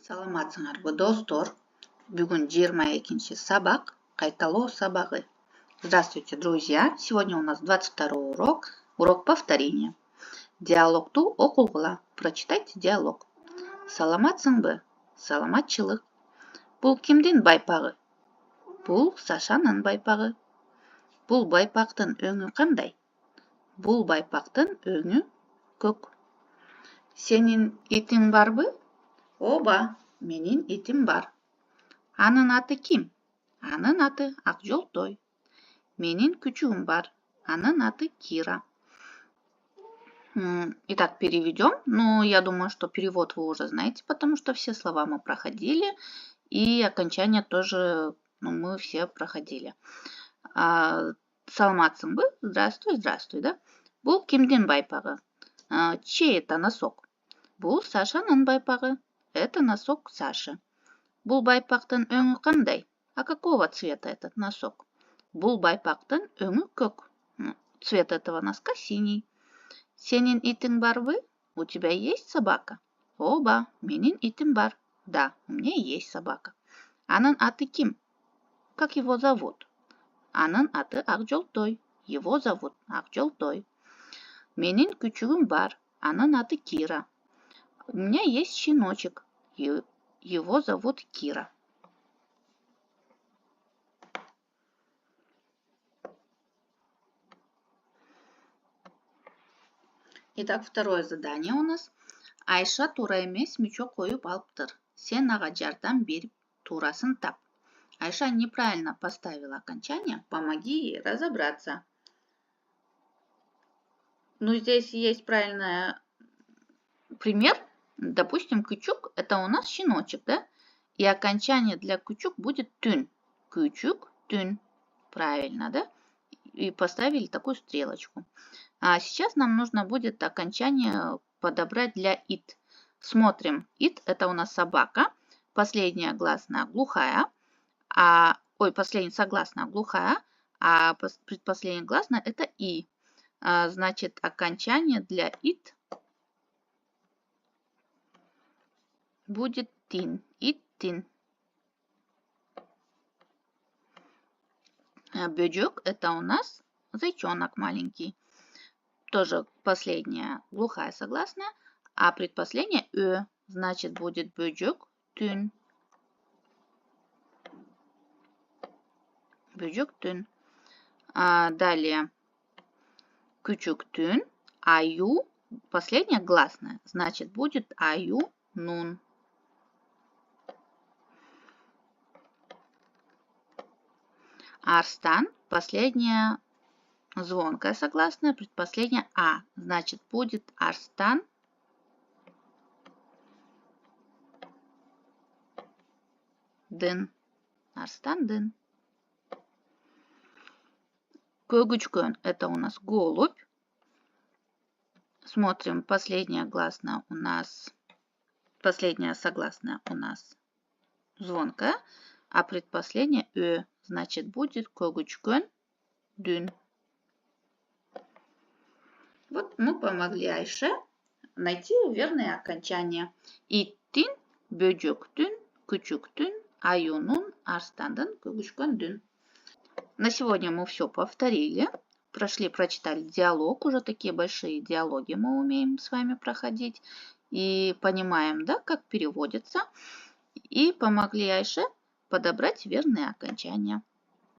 Саламатсыңарбы достор. Бүгін 22-ші сабақ, қайталау сабағы. Здравствуйте, друзья. Сегодня у нас 22 урок. Урок повторения. Диалогту оқылғыла. Прочитайте диалог. Саламатсыңбы? Саламатчылық. Бұл кімдің байпағы? Бұл Сашаның байпағы. Бұл байпақтың өңі қандай? Бұл байпақтың өңі көк. Сенің итің барбы? Оба, менің итім бар. Аның аты кім? Аның аты Ақжолтой. Менің күчігім бар. Аның аты Кира. Итак, переведем. Ну, я думаю, что перевод вы уже знаете, потому что все слова мы проходили. И окончание тоже мы все проходили. Саламатсыңбы? Здравствуй, здравствуй, да? Бұл кімдің байпағы? Чей это носок? Бұл Сашаның байпағы. Это носок Саши. Бұл байпақтың өңі қандай? А какого цвета этот носок? Бұл байпақтың өңі көк. Цвет этого носка синий. Сенің итің барбы? У тебя есть собака? Оба, менің итім бар. Да, у меня есть собака. Аның аты кім? Как его зовут? Аның аты Ақжолтой. Его зовут Ақжолтой. Менің күчігім бар. Аның аты Кира. У меня есть щеночек. Его зовут Кира. Итак, второе задание у нас. Айша тура емес мешок қойып алыптыр. Сен аға жардам беріп турасын тап. Айша неправильно поставила окончание. Помоги ей разобраться. Ну, здесь есть правильный пример. Допустим, кючук это у нас щеночек, да? И окончание для кючук будет тюн. Кючук, тюн. Правильно, да? И поставили такую стрелочку. А сейчас нам нужно будет окончание подобрать для ит. Смотрим. Ит это у нас собака. Последняя гласная глухая. Последняя согласная глухая. А предпоследняя гласная это и. Значит, окончание для ит будет тин. Иттин. Бöcек это у нас зайчонок маленький. Тоже последняя глухая согласная, а предпоследняя значит будет бöcek tün. Böcek tün. Далее küçük tün, аю, последняя гласная, значит будет аю нун. Арстан, последняя звонкая согласная, предпоследняя значит будет арстан. Дын. Арстан дын. Көгүчкөн это у нас голубь. Смотрим, последняя гласная у нас, последняя согласная у нас звонкая, а предпоследняя значит будет көгүчкөн дün. Вот мы помогли Айше найти верное окончание. Иттин, бöcектün, küçüktün, аюнун, арстандын, көгүчкөн дün. На сегодня мы все повторили. Прочитали диалог. Уже такие большие диалоги мы умеем с вами проходить. И понимаем, да, как переводится. И помогли Айше подобрать верные окончания.